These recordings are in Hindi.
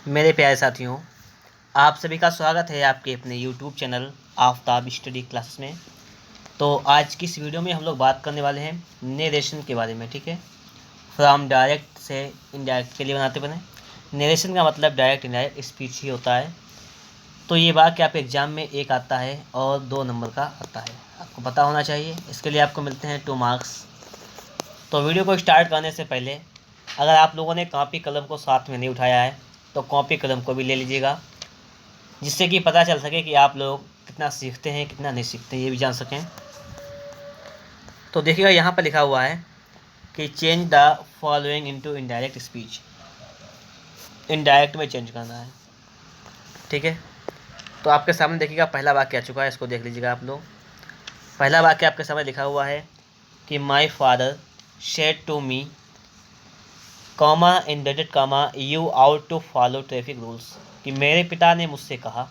मेरे प्यारे साथियों, आप सभी का स्वागत है आपके अपने YouTube channel Aftab study classes में। तो आज की इस वीडियो में हम लोग बात करने वाले हैं नरेशन के बारे में। ठीक है, फ्रॉम डायरेक्ट से इनडायरेक्ट के लिए बनाते बने। नरेशन का मतलब डायरेक्ट इनडायरेक्ट स्पीच ही होता है। तो ये वाक्य आपके एग्जाम में एक आता है और 2 नंबर का आता है, आपको पता होना चाहिए। इसके लिए आपको मिलते हैं 2 मार्क्स। तो वीडियो को स्टार्ट करने से पहले अगर आप लोगों ने कॉपी कलम को साथ में नहीं उठाया है तो कॉपी कलम को भी ले लीजिएगा, जिससे कि पता चल सके कि आप लोग कितना सीखते हैं कितना नहीं सीखते, ये भी जान सकें। तो देखिएगा यहाँ पर लिखा हुआ है कि change the following into indirect speech. Indirect में चेंज करना है। ठीक है, तो आपके सामने देखिएगा पहला वाक्य आ चुका है, इसको देख लीजिएगा आप लोग। पहला वाक्य आपके सामने लिखा हुआ है कि my father said to me comma inverted comma you ought to follow traffic rules. कि मेरे पिता ने मुझसे कहा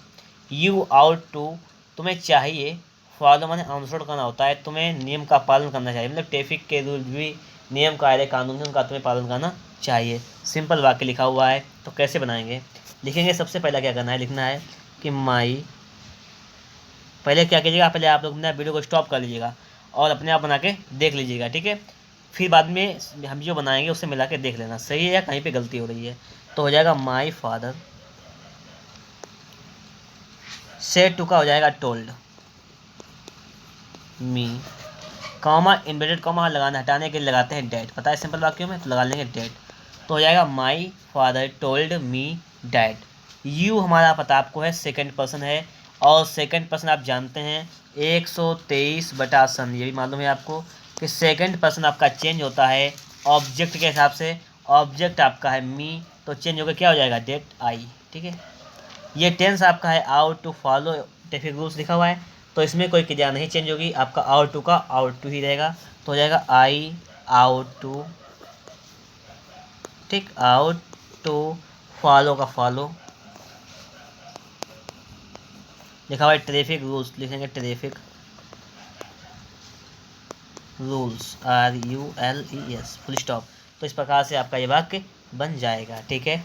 यू आउट टू, तुम्हें चाहिए, फॉलो माने अनुसरण करना होता है, तुम्हें नियम का पालन करना चाहिए, मतलब ट्रैफिक के रूल भी नियम कायदे कानून उनका तुम्हें पालन करना चाहिए। सिंपल वाक्य लिखा हुआ है। तो कैसे बनाएंगे, लिखेंगे सबसे पहला क्या करना है, लिखना है कि माई, पहले क्या कीजिएगा, पहले आप लोग अपना वीडियो को स्टॉप कर लीजिएगा और अपने आप बना के देख लीजिएगा। ठीक है, फिर बाद में हम जो बनाएंगे उससे मिला के देख लेना सही है या कहीं पे गलती हो रही है। तो हो जाएगा माई फादर सेड टू का हो जाएगा told me, comma inverted comma लगाना हटाने के लिए लगाते हैं डैड, पता है सिंपल वाक्यों में, तो लगा लेंगे डैड। तो हो जाएगा my father told me dad. You हमारा पता आपको है सेकंड पर्सन है, और सेकंड पर्सन आप जानते हैं 123/सन, ये भी मालूम है आपको कि सेकंड पर्सन आपका चेंज होता है ऑब्जेक्ट के हिसाब से। ऑब्जेक्ट आपका है मी, तो चेंज होकर क्या हो जाएगा डेट आई। ठीक है, ये टेंस आपका है ought to follow traffic rules लिखा हुआ है, तो इसमें कोई क्रिया नहीं चेंज होगी, आपका आउट टू का आउट टू ही रहेगा। तो हो जाएगा आई आउट टू, ठीक, आउट टू, फॉलो का फॉलो, लिखा हुआ है ट्रैफिक रूल्स, लिखेंगे traffic rules RULES full stop. तो इस प्रकार से आपका ये वाक्य बन जाएगा। ठीक है,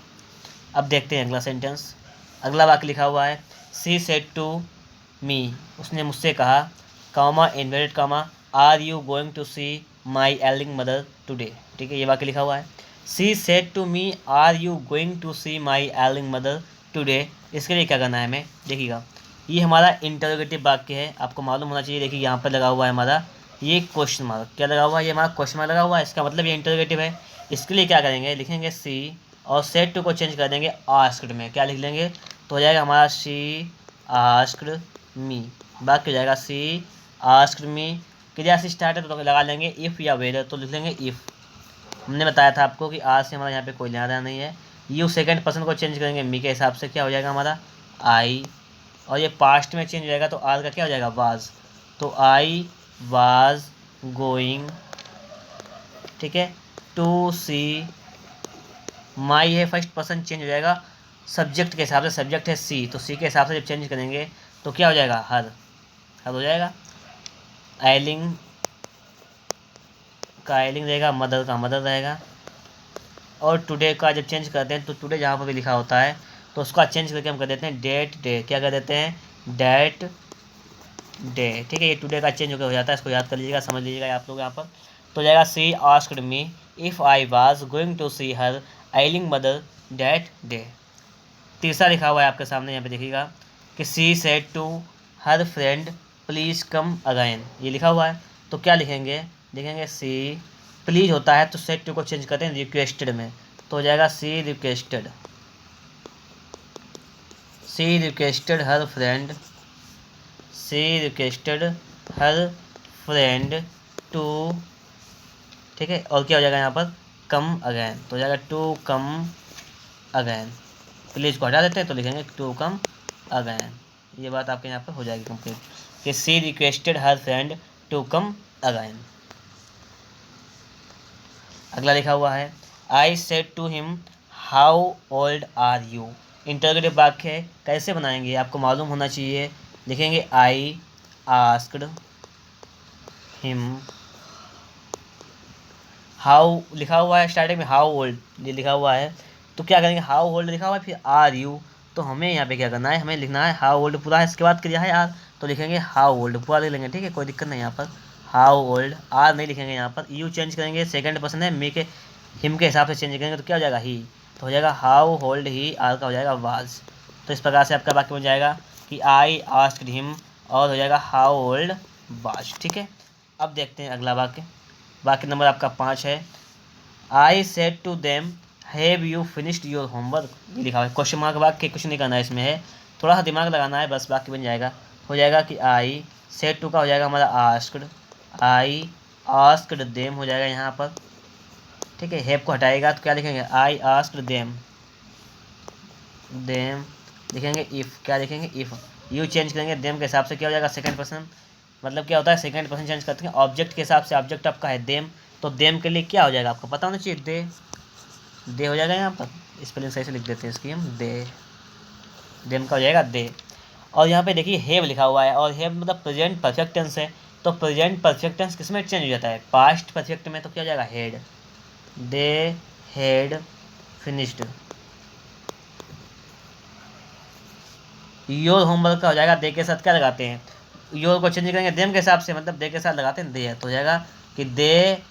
अब देखते हैं अगला सेंटेंस। अगला वाक्य लिखा हुआ है सी सेड टू मी, उसने मुझसे कहा, comma inverted comma are you going to see my ailing mother today. ठीक है, ये वाक्य लिखा हुआ है she said to me are you going to see my ailing mother today. इसके लिए क्या करना है हमें, देखिएगा ये हमारा इंटरोगेटिव वाक्य है, आपको मालूम होना चाहिए। देखिए यहाँ पर लगा हुआ है हमारा ये क्वेश्चन मार्क, क्या लगा हुआ है, ये हमारा क्वेश्चन मार्क लगा हुआ है, इसका मतलब ये इंटरोगेटिव है। इसके लिए क्या करेंगे, लिखेंगे सी और सेड टू को चेंज कर देंगे आस्क्ड में, क्या लिख लेंगे, तो हो जाएगा हमारा सी आस्क्ड मी। वाक्य हो जाएगा सी आस्क्ड मी, क्रिया से स्टार्ट है तो लगा लेंगे इफ़ या वेदर, तो लिख लेंगे इफ़। हमने बताया था आपको कि आज से हमारा यहाँ पे कोई लेना देना नहीं है। यू सेकंड पर्सन को चेंज करेंगे मी के हिसाब से, क्या हो जाएगा हमारा आई, और ये पास्ट में चेंज हो जाएगा तो आज का क्या हो जाएगा वाज, तो आई वाज गोइंग, ठीक है, टू सी, माई है फर्स्ट पर्सन चेंज हो जाएगा सब्जेक्ट के हिसाब से, सब्जेक्ट है सी, तो सी के हिसाब से जब चेंज करेंगे तो क्या हो जाएगा हर, हर हो जाएगा। एलिंग का एलिंग रहेगा, मदर का मदर रहेगा, और टुडे का जब चेंज करते हैं तो टुडे जहाँ पर भी लिखा होता है तो उसका चेंज करके हम कर देते हैं डेट डे, क्या कर देते हैं डेट डे। ठीक है, ये टुडे का चेंज होकर हो जाता है, इसको याद कर लीजिएगा, समझ लीजिएगा आप लोग यहाँ पर। तो जाएगा she asked me if I was going to see her ailing mother that day. तीसरा लिखा हुआ है आपके सामने, यहाँ पे देखिएगा कि she said to her friend please come again, ये लिखा हुआ है। तो क्या लिखेंगे, लिखेंगे सी, प्लीज़ होता है तो सेड टू को चेंज करते हैं रिक्वेस्टेड में, तो हो जाएगा she requested, she requested her friend, she requested her friend to, ठीक है, और क्या हो जाएगा यहाँ पर कम अगैन, तो हो जाएगा टू कम अगैन। प्लीज़ को हटा देते हैं तो लिखेंगे टू कम अगैन। ये बात आपके यहाँ पर हो जाएगी कंप्लीट कि she requested her friend to come again. अगला लिखा हुआ है I said to him how old are you. Interrogative वाक्य है, कैसे बनाएंगे आपको मालूम होना चाहिए। लिखेंगे आई आस्क्ड हिम, हाउ लिखा हुआ है स्टार्टिंग में हाउ ओल्ड ये लिखा हुआ है, तो क्या करेंगे, हाउ ओल्ड लिखा हुआ है फिर आर यू, तो हमें यहाँ पे क्या करना है, हमें लिखना है हाउ ओल्ड पूरा है, इसके बाद क्या है आर, तो लिखेंगे हाउ ओल्ड पूरा लिख लेंगे, ठीक है, कोई दिक्कत नहीं यहाँ पर। हाउ ओल्ड, आर नहीं लिखेंगे यहाँ पर, यू चेंज करेंगे, सेकंड पर्सन है, मी के हिम के हिसाब से चेंज करेंगे तो क्या हो जाएगा ही, तो हो जाएगा हाउ ओल्ड ही, आर का हो जाएगा वाज। तो इस प्रकार से आपका वाक्य बन जाएगा कि आई आस्क्ड हिम, और हो जाएगा हाउ ओल्ड वाज, ठीक है। अब देखते हैं अगला वाक्य, वाक्य नंबर आपका 5 है। I said to them have you finished your homework, ये लिखा हुआ है क्वेश्चन मार्क वाक्य, कुछ नहीं करना है इसमें, है थोड़ा सा दिमाग लगाना है बस, वाक्य बन जाएगा। हो जाएगा कि आई सेड टू का हो जाएगा हमारा आस्क्ड, आई आस्क्ड देम हो जाएगा यहाँ पर, ठीक है। हैव को हटाएगा तो क्या लिखेंगे, आई आस्क्ड देम, देम लिखेंगे, इफ़ क्या लिखेंगे, इफ़ यू चेंज करेंगे देम के हिसाब से, क्या हो जाएगा सेकंड पर्सन, मतलब क्या होता है सेकंड पर्सन चेंज करते हैं ऑब्जेक्ट के हिसाब से, ऑब्जेक्ट आपका है देम, तो देम के लिए क्या हो जाएगा आपको पता होना चाहिए, दे हो जाएगा यहाँ पर, स्पेलिंग सही से लिख देते हैं इसकी हम, दे, देम का हो जाएगा दे। और यहाँ पे देखिए हैव लिखा हुआ है, और हैव मतलब प्रेजेंट परफेक्ट टेंस है, तो प्रेजेंट परफेक्ट टेंस किस में चेंज हो जाता है, पास्ट परफेक्ट में, तो क्या हो जाएगा had, they had finished. Your homework का हो जाएगा दे के साथ क्या लगाते हैं, योर को चेंज करेंगे देम के हिसाब से, मतलब दे के साथ लगाते हैं दे, तो हो जाएगा कि दे,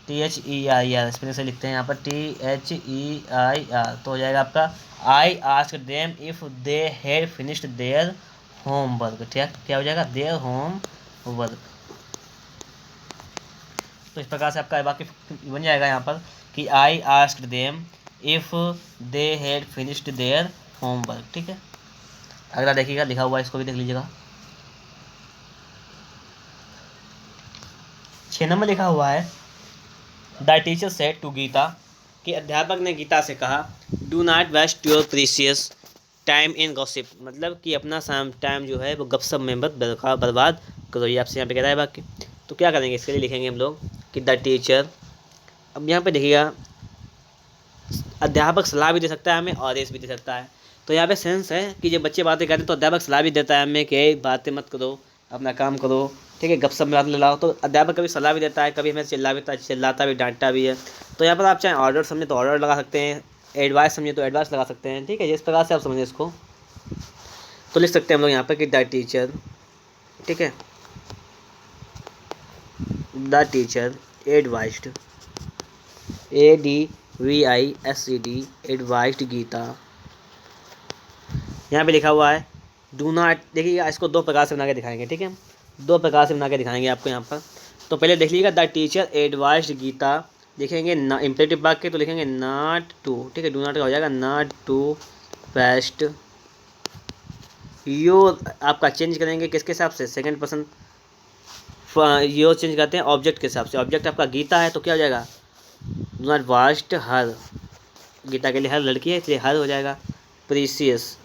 THEIR स्पेलिंग से लिखते हैं यहाँ पर, THEIR, तो हो जाएगा आपका I ask them if they had finished their homework, ठीक, क्या हो जाएगा देयर होमवर्क। तो इस प्रकार से आपका वाक्य बन जाएगा यहाँ पर कि I asked them if they had finished their homework, ठीक है। अगला देखिएगा लिखा हुआ है, इसको भी देख लीजिएगा, 6 नंबर लिखा हुआ है। The teacher said to Gita, कि अध्यापक ने गीता से कहा, do not waste your precious time in gossip, मतलब कि अपना टाइम जो है वो गपशप में मत बर्बाद करो, ये आपसे यहाँ पे कह रहा है वाक्य। तो क्या करेंगे, इसके लिए लिखेंगे हम लोग कि द टीचर, अब यहाँ पे देखिएगा अध्यापक सलाह भी दे सकता है हमें, आदेश भी दे सकता है, तो यहाँ पे सेंस है कि जब बच्चे बातें करते हैं तो अध्यापक सलाह भी देता है हमें कि बातें मत करो, अपना काम करो, ठीक है, गपशप में बात लाओ, तो अध्यापक कभी सलाह भी देता है, कभी हमें चिल्लाता भी, डांटता भी है। तो यहाँ पर आप चाहे ऑर्डर समझे तो ऑर्डर लगा सकते हैं, एडवाइस समझे तो एडवाइस लगा सकते हैं, ठीक है, जिस प्रकार से आप समझें इसको। तो लिख सकते हैं हम लोग यहाँ पर कि द टीचर, ठीक है, the teacher advised, ADVISED advised Gita. यहाँ पे लिखा हुआ है डू नॉट, देखिएगा इसको 2 प्रकार से बना के दिखाएंगे, ठीक है, 2 प्रकार से बना के दिखाएंगे आपको यहाँ पर। तो पहले देख लीजिएगा द टीचर एडवाइस्ड गीता, लिखेंगे ना इम्परेटिव वाक्य, तो लिखेंगे नॉट टू, ठीक है, डू नॉट का हो जाएगा नॉट टू वेस्ट योर, आपका चेंज करेंगे किसके हिसाब से, सेकंड पर्सन, योर चेंज करते हैं ऑब्जेक्ट के हिसाब से, ऑब्जेक्ट आपका गीता है तो क्या हो जाएगा डू नॉट वेस्ट हर, गीता के लिए हर लड़की है इसलिए हर हो जाएगा, प्रीशियस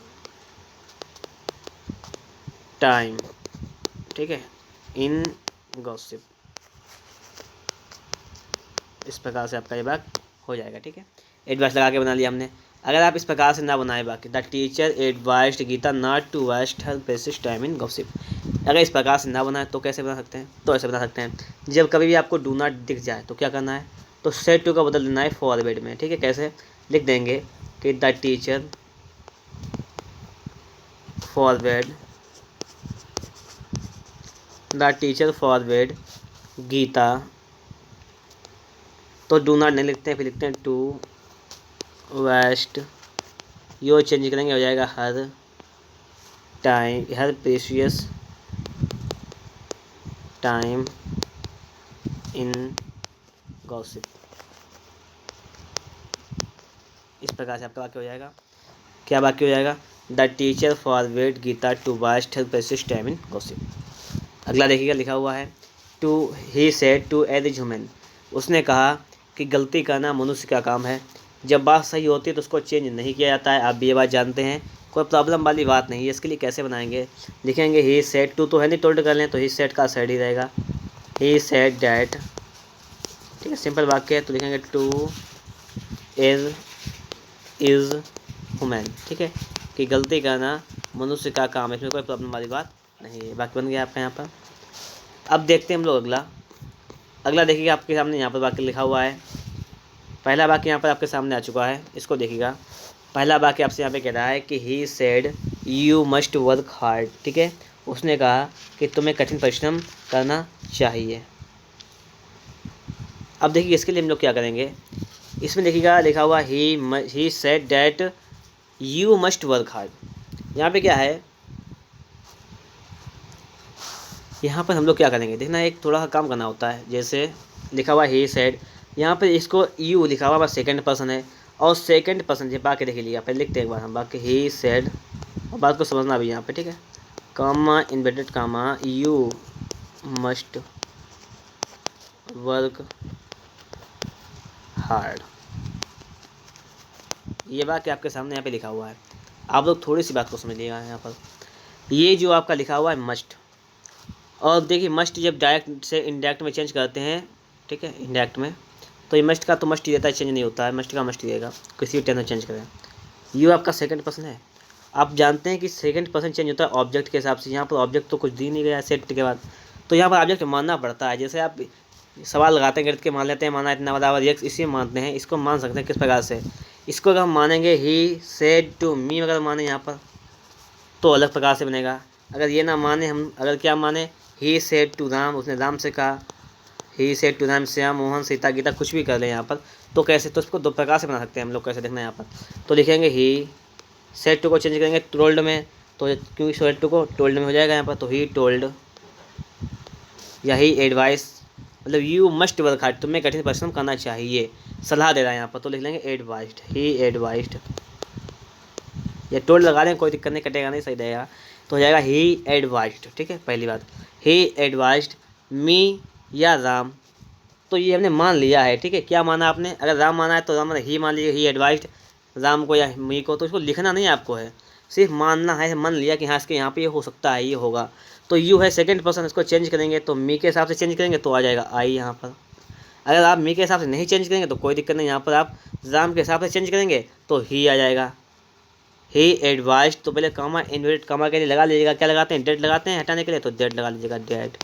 टाइम, ठीक है, इन गॉसिप। इस प्रकार से आपका ये वाक्य हो जाएगा, ठीक है, एडवाइस लगा के बना लिया हमने। अगर आप इस प्रकार से ना बनाए वाक्य, the teacher advised Gita not to waste her precious time in gossip, अगर इस प्रकार से ना बनाए तो कैसे बना सकते हैं, तो ऐसे बना सकते हैं, जब कभी भी आपको डू नॉट दिख जाए तो क्या करना है, तो सेड टू का बदल देना है फॉरवर्ड में, ठीक है, कैसे लिख देंगे कि the teacher forward, the teacher forward Gita, तो डू नॉट नहीं लिखते हैं, फिर लिखते हैं टू वेस्ट, यो चेंज करेंगे हो जाएगा her time, her precious time in gossip. इस प्रकार से आपका वाक्य हो जाएगा, क्या वाक्य हो जाएगा, the teacher forward Gita to waste her precious time in gossip. अगला देखिएगा लिखा हुआ है two he said to as human, उसने कहा कि गलती करना मनुष्य का काम है, जब बात सही होती है तो उसको चेंज नहीं किया जाता है, आप भी ये बात जानते हैं, कोई प्रॉब्लम वाली बात नहीं है। इसके लिए कैसे बनाएंगे, लिखेंगे ही सेड टू, तो है नहीं टोल्ड कर लें तो ही सेड का सेड ही रहेगा, ही सेड डैट, ठीक है, सिंपल वाक्य है, तो लिखेंगे टू इज़ ह्यूमन, ठीक है, कि गलती करना मनुष्य का काम है, इसमें कोई प्रॉब्लम वाली बात नहीं है, वाक्य बन गया आपका यहाँ पर। अब देखते हैं हम लोग अगला देखिए आपके सामने यहाँ पर वाक्य लिखा हुआ है, पहला वाक्य यहाँ पर आपके सामने आ चुका है, इसको देखिएगा। पहला वाक्य आपसे यहाँ पे कह रहा है कि he said you must work hard, ठीक है। उसने कहा कि तुम्हें कठिन परिश्रम करना चाहिए। अब देखिए इसके लिए हम लोग क्या करेंगे, इसमें देखिएगा लिखा हुआ ही said that you must work hard. यहाँ पे क्या है, यहाँ पर हम लोग क्या करेंगे देखना, एक थोड़ा सा काम करना होता है। जैसे लिखा हुआ ही सेड, यहाँ पर इसको यू लिखा हुआ बस सेकंड पर्सन है, और सेकंड पर्सन ये बाकी देख लीजिए, पहले लिखते हैं एक बार हम बाकी ही सेड, और बात को समझना भी यहाँ पे, ठीक है। Comma inverted comma you must work hard, ये वाक्य आपके सामने यहाँ पे लिखा हुआ है। आप लोग थोड़ी सी बात को समझिएगा यहाँ पर। ये जो आपका लिखा हुआ है मस्ट, और देखिए मस्ट जब डायरेक्ट से इनडायरेक्ट में चेंज करते हैं, ठीक है, इनडायरेक्ट में, तो ये मस्ट का तो मस्ट ही रहता है, चेंज नहीं होता है, मस्ट का मस्ट ही रहेगा, किसी भी टेंस में चेंज करें। यू आपका सेकंड पर्सन है। आप जानते हैं कि सेकंड पर्सन चेंज होता है ऑब्जेक्ट के हिसाब से। यहाँ पर ऑब्जेक्ट तो कुछ दी नहीं गया सेट के बाद, तो यहाँ पर ऑब्जेक्ट मानना पड़ता है। जैसे आप सवाल लगाते हैं गणित के, मान लेते हैं माना इतना बराबर x, इसी मानते हैं, इसको मान सकते हैं किस प्रकार से, इसको अगर हम मानेंगे ही सेड टू मी, अगर माने यहाँ पर तो अलग प्रकार से बनेगा। अगर ये ना माने, हम अगर क्या माने ही सेड टू राम, उसने राम से कहा, he said to Ram, Shyam Mohan Sita Gita, कुछ भी कर लें यहाँ पर, तो कैसे, तो इसको दो प्रकार से बना सकते हैं हम लोग। कैसे देखना है यहाँ पर, तो लिखेंगे ही सेड टू को चेंज करेंगे टोल्ड में, तो क्योंकि सेड टू को टोल्ड में हो जाएगा यहाँ पर, तो ही टोल्ड या ही एडवाइस, मतलब यू मस्ट वर्क हार्ड, तुम्हें कठिन परिश्रम करना चाहिए, सलाह दे रहा है यहाँ पर, तो लिख लेंगे एडवाइस्ड, ही एडवाइस्ड, या टोल्ड लगा दें कोई दिक्कत नहीं, कटेगा नहीं, सही रहेगा, तो हो जाएगा ही एडवाइस्ड, ठीक है। पहली बात ही एडवाइस्ड मी या राम, तो ये हमने मान लिया है, ठीक है। क्या माना आपने, अगर राम माना है तो राम ही मान लीजिए, ही एडवाइस्ड राम को या मी को, तो इसको लिखना नहीं आपको है, सिर्फ मानना है, मान लिया कि हाँ इसके यहाँ पे ये हो सकता है, ये होगा। तो यू है सेकंड पर्सन, इसको चेंज करेंगे तो मी के हिसाब से चेंज करेंगे तो आ जाएगा आई यहाँ पर। अगर आप मी के हिसाब से नहीं चेंज करेंगे तो कोई दिक्कत नहीं, यहाँ पर आप राम के हिसाब से चेंज करेंगे तो ही आ जाएगा, ही एडवाइस्ड। तो पहले कामा इन्वर्टेड कामा के लिए लगा लीजिएगा, क्या लगाते हैं, डेट लगाते हैं हटाने के लिए, तो डेट लगा लीजिएगा, डेट,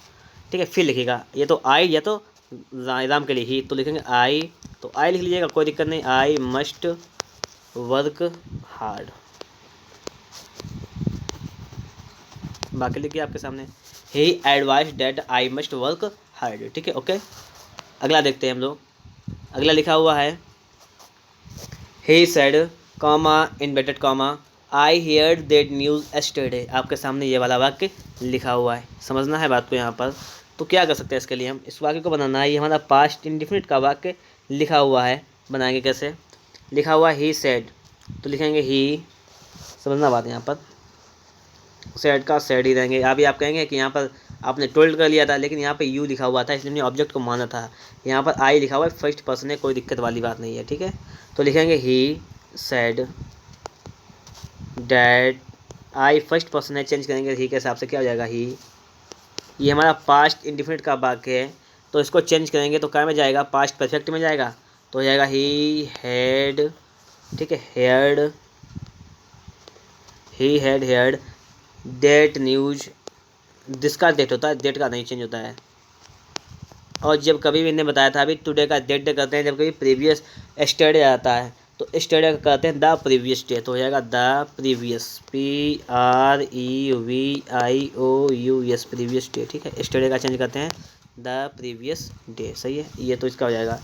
ठीक है। फिर लिखिएगा ये तो आई, या तो राम के लिए ही, तो लिखेंगे आई, तो आई लिख लीजिएगा, कोई दिक्कत नहीं, आई मस्ट वर्क हार्ड। बाकी लिखिए आपके सामने, he advised that I must work hard, ठीक है, ओके। अगला देखते हैं हम लोग। अगला लिखा हुआ है he said comma inverted comma I heard that news yesterday, आपके सामने ये वाला वाक्य लिखा हुआ है, समझना है बात को यहाँ पर। तो क्या कर सकते हैं इसके लिए, हम इस वाक्य को बनाना है, ये हमारा पास्ट इंडेफिनिट का वाक्य लिखा हुआ है, बनाएंगे कैसे, लिखा हुआ ही सेड, तो लिखेंगे ही, समझना बात यहाँ पर, सेड का सेड ही रहेंगे। अभी आप कहेंगे कि यहाँ पर आपने टोल्ड कर लिया था, लेकिन यहाँ पे यू लिखा हुआ था, इसलिए हमने ऑब्जेक्ट को माना था, यहाँ पर आई लिखा हुआ है, फर्स्ट पर्सन है, कोई दिक्कत वाली बात नहीं है, ठीक है। तो लिखेंगे ही said that, I first person है, चेंज करेंगे ही के हिसाब से, क्या हो जाएगा ही, ये हमारा पास्ट इंडिफिनिट का वाक्य है, तो इसको चेंज करेंगे तो क्या में जाएगा, पास्ट परफेक्ट में जाएगा, तो हो जाएगा ही हैड, ठीक है, he had heard that news, जिसका डेट होता है, डेट का नहीं चेंज होता है। और जब कभी भी इन्हें बताया था, अभी टुडे का डेट डे करते हैं, जब कभी प्रीवियस एस्टरडे आता है तो एस्टरडे का करते हैं द प्रीवियस डे, तो हो जाएगा the previous, PREVIOUS previous day, ठीक है। एस्टरडे का चेंज करते हैं द प्रीवियस डे, सही है। ये तो इसका हो जाएगा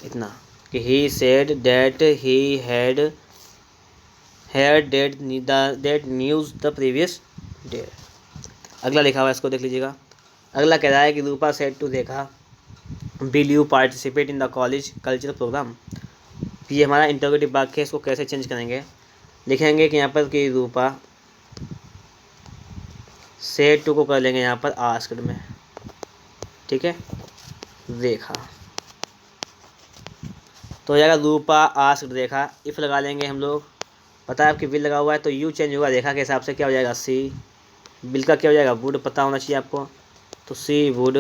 इतना कि he said that he had that news the previous day. अगला लिखा हुआ है, इसको देख लीजिएगा। अगला कह रहा है कि Rupa said to Rekha will you participate in the college cultural programme. ये हमारा इंटरोगेटिव वाक्य है, इसको कैसे चेंज करेंगे, लिखेंगे कि यहाँ पर कि रूपा सेड टू को कर लेंगे यहाँ पर आस्क्ड में, ठीक है, रेखा, तो हो जाएगा रूपा आस्क्ड रेखा, इफ़ लगा लेंगे हम लोग, पता है आपकी विल लगा हुआ है तो यू चेंज होगा रेखा के हिसाब से, क्या हो जाएगा सी, बिल का क्या हो जाएगा वुड, पता होना चाहिए आपको, तो सी वुड,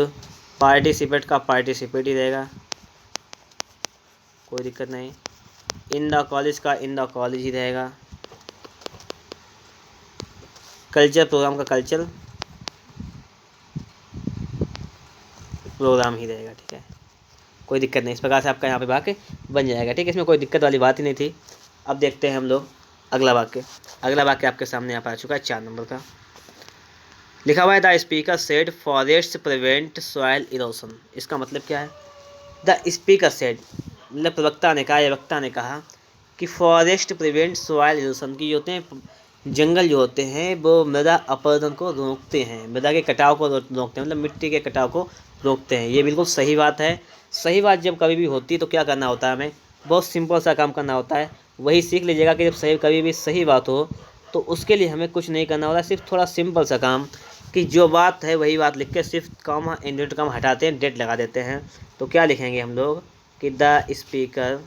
पार्टिसिपेट का पार्टिसिपेट ही रहेगा, कोई दिक्कत नहीं, इन द कॉलेज का इन द कॉलेज ही रहेगा, कल्चर प्रोग्राम का कल्चर प्रोग्राम ही रहेगा, ठीक है। कोई दिक्कत नहीं। इस प्रकार से आपका यहाँ पे वाक्य बन जाएगा, ठीक है। इसमें कोई दिक्कत वाली बात ही नहीं थी। अब देखते हैं हम लोग अगला वाक्य। अगला वाक्य आपके सामने यहाँ पर आ चुका है 4 नंबर का। लिखा हुआ है the speaker said forest prevent soil erosion. इसका मतलब क्या है? द स्पीकर सेड मतलब प्रवक्ता ने कहा या वक्ता ने कहा कि फॉरेस्ट प्रिवेंट सॉइल इरोशन की होते हैं, जंगल जो होते हैं वो मृदा अपरदन को रोकते हैं, मृदा के कटाव को रोकते हैं, मतलब मिट्टी के कटाव को रोकते हैं। ये बिल्कुल सही बात है। सही बात जब कभी भी होती है तो क्या करना होता है, हमें बहुत सिंपल सा काम करना होता है। वही सीख लीजिएगा कि जब सही कभी भी सही बात हो तो उसके लिए हमें कुछ नहीं करना होता, सिर्फ थोड़ा सिंपल सा काम कि जो बात है वही बात लिख के सिर्फ कॉमा इनवर्टेड कॉमा हटाते हैं, डेट लगा देते हैं। तो क्या लिखेंगे हम लोग कि द स्पीकर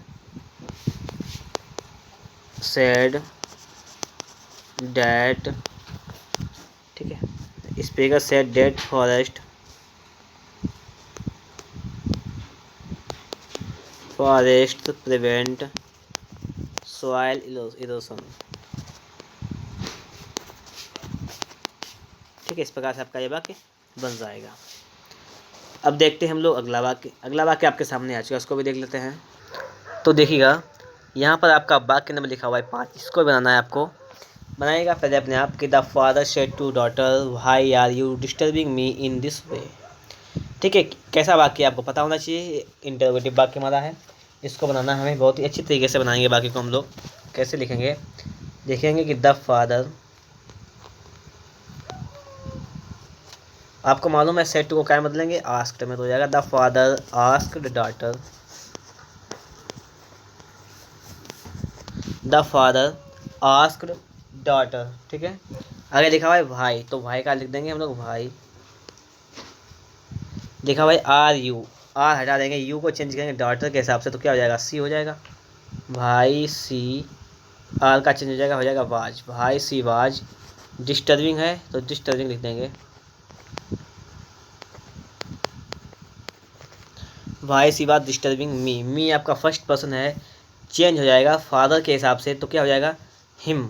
सेड डेट, ठीक है, speaker said that forest prevent soil erosion, ठीक है। इस प्रकार से आपका ये वाक्य बन जाएगा। अब देखते हैं हम लोग अगला वाक्य। अगला वाक्य आपके सामने आ चुका है, उसको भी देख लेते हैं। तो देखिएगा यहाँ पर आपका वाक्य नंबर लिखा हुआ है 5, इसको बनाना है आपको। बनाइएगा पहले अपने आप कि the father said to daughter why are you disturbing me in this way, ठीक है। कैसा वाक्य आपको पता होना चाहिए, इंटरोगेटिव वाक्य हमारा है। इसको बनाना हमें बहुत ही अच्छी तरीके से बनाएंगे। वाक्य को हम लोग कैसे लिखेंगे, देखेंगे कि द फादर, आपको मालूम है सेट को क्या बदलेंगे, आस्क्ड में तो हो जाएगा the father asked daughter, the father asked daughter, ठीक है। आगे लिखा हुआ है भाई, तो भाई का लिख देंगे हम लोग भाई। लिखा हुआ है आर यू, आर हटा देंगे, यू को चेंज करेंगे डॉटर के हिसाब से, तो क्या हो जाएगा सी हो जाएगा। भाई सी, आर का चेंज हो जाएगा वाज, भाई सी वाज डिस्टर्बिंग है तो डिस्टर्बिंग लिख देंगे। भाई सी वाज डिस्टर्बिंग मी, मी आपका फर्स्ट पर्सन है, चेंज हो जाएगा फादर के हिसाब से, तो क्या हो जाएगा हिम,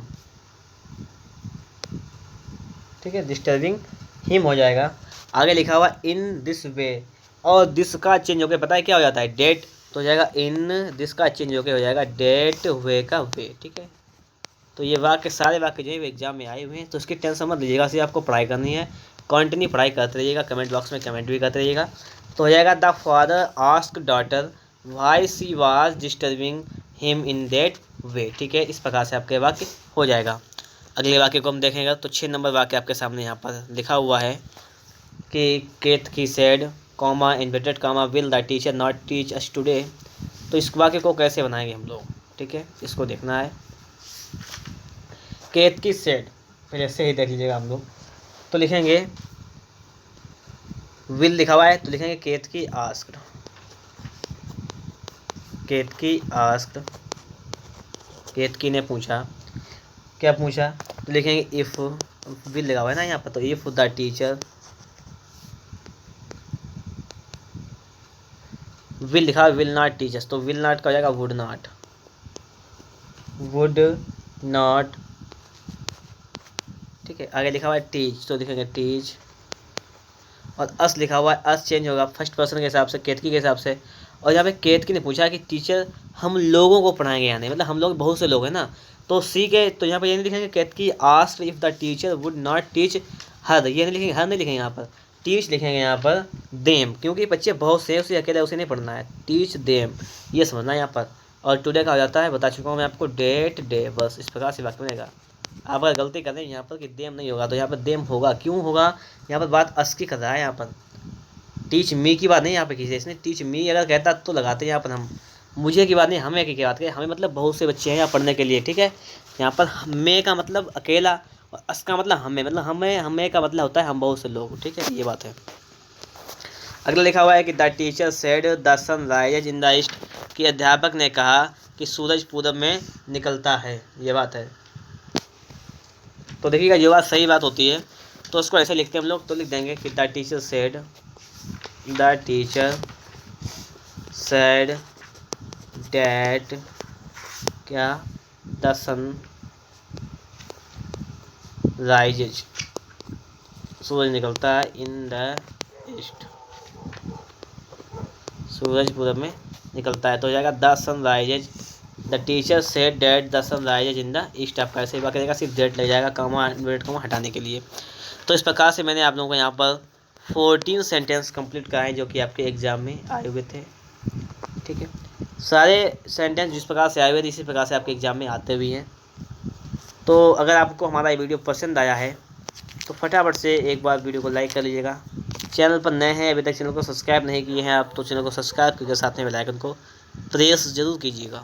ठीक है, डिस्टर्बिंग हिम हो जाएगा। आगे लिखा हुआ इन दिस वे, और दिस का चेंज होकर पता है क्या हो जाता है डेट, तो हो जाएगा इन दिस का चेंज होकर हो जाएगा डेट वे का वे, ठीक है। तो ये वाक्य सारे वाक्य जो है एग्जाम में आए हुए हैं, तो उसकी टेंशन मत लीजिएगा, सिर्फ आपको पढ़ाई करनी है, कंटिन्यू पढ़ाई करते रहिएगा, कमेंट बॉक्स में कमेंट भी करते रहिएगा। तो हो जाएगा the father ask daughter why she was disturbing him in that way, ठीक है। इस प्रकार से आपके वाक्य हो जाएगा। अगले वाक्य को हम देखेंगे तो 6 नंबर वाक्य आपके सामने यहाँ पर लिखा हुआ है कि केत की said comma inverted comma will the teacher not teach us today. तो इस वाक्य को कैसे बनाएंगे हम लोग, ठीक है, इसको देखना है। केत की सेड पहले से ही देख लीजिएगा हम लोग, तो लिखेंगे विल लिखा हुआ है तो लिखेंगे केत की आस्क्ड, केत की आस्क्ड, केत की ने पूछा, क्या पूछा, तो लिखेंगे इफ़, विल लगा हुआ है ना यहाँ पर, तो इफ़ द टीचर, विल लिखा है विल नॉट टीच अस, तो विल नॉट का हो जाएगा वुड नॉट, वुड नॉट, ठीक है। आगे लिखा हुआ है टीच, तो लिखेंगे टीच, और अस लिखा हुआ है, अस चेंज होगा फर्स्ट पर्सन के हिसाब से, केतकी के हिसाब से। और यहाँ पे केतकी ने पूछा कि टीचर हम लोगों को पढ़ाएंगे या नहीं, मतलब हम लोग बहुत से लोग हैं ना, तो सी के, तो यहाँ पर ये नहीं लिखेंगे Ketaki asked if the teacher would not teach her, ये नहीं लिखेंगे, हर नहीं लिखेंगे यहाँ पर, टीच लिखेंगे यहाँ पर देम, क्योंकि बच्चे बहुत से उसे अकेले उसे नहीं पढ़ना है, टीच देम ये समझना है यहाँ पर। और टुडे का हो जाता है, बता चुका हूँ मैं आपको, डेट डे, बस इस प्रकार से वाक्य बनेगा। आप अगर गलती कर दें यहाँ पर कि देम नहीं होगा, तो यहाँ पर देम होगा, क्यों होगा, यहाँ पर बात अस की कर रहा है, यहाँ पर टीच मी की बात नहीं यहाँ पर किसी, इसने टीच मी अगर कहता तो लगाते यहाँ पर हम, मुझे की बात नहीं, हमें की बात करें, हमें मतलब बहुत से बच्चे हैं यहाँ पढ़ने के लिए, ठीक है। यहाँ पर मे का मतलब अकेला, और अस का मतलब हमें, मतलब हमें का मतलब होता है हम बहुत से लोग, ठीक है, ये बात है। अगला लिखा हुआ है कि the teacher said the sun rises in the east, कि अध्यापक ने कहा कि सूरज पूरब में निकलता है, ये बात है। तो देखिएगा जो बात सही बात होती है तो उसको ऐसे लिखते हैं हम लोग, तो लिख देंगे कि the teacher said, the teacher said that, क्या, द सन राइजेज, सूरज निकलता है इन द ईस्ट, सूरज पूरब में निकलता है। तो हो जाएगा the sun rises, the teacher said that the sun rises in the east. आपका ऐसे बाकी रहेगा, सिर्फ डेट लग जाएगा कॉमा इन्वर्टेड कॉमा हटाने के लिए। तो इस प्रकार से मैंने आप लोगों को यहाँ पर 14 सेंटेंस कंप्लीट कराए जो कि आपके एग्जाम में आए हुए थे। ठीक है, सारे सेंटेंस जिस प्रकार से आए हुए थे इसी प्रकार से आपके एग्जाम में आते भी हैं। तो अगर आपको हमारा ये वीडियो पसंद आया है तो फटाफट से एक बार वीडियो को लाइक कर लीजिएगा। चैनल पर नए हैं, अभी तक चैनल को सब्सक्राइब नहीं किए हैं आप, तो चैनल को सब्सक्राइब करके साथ में बेल आइकन को प्रेस जरूर कीजिएगा।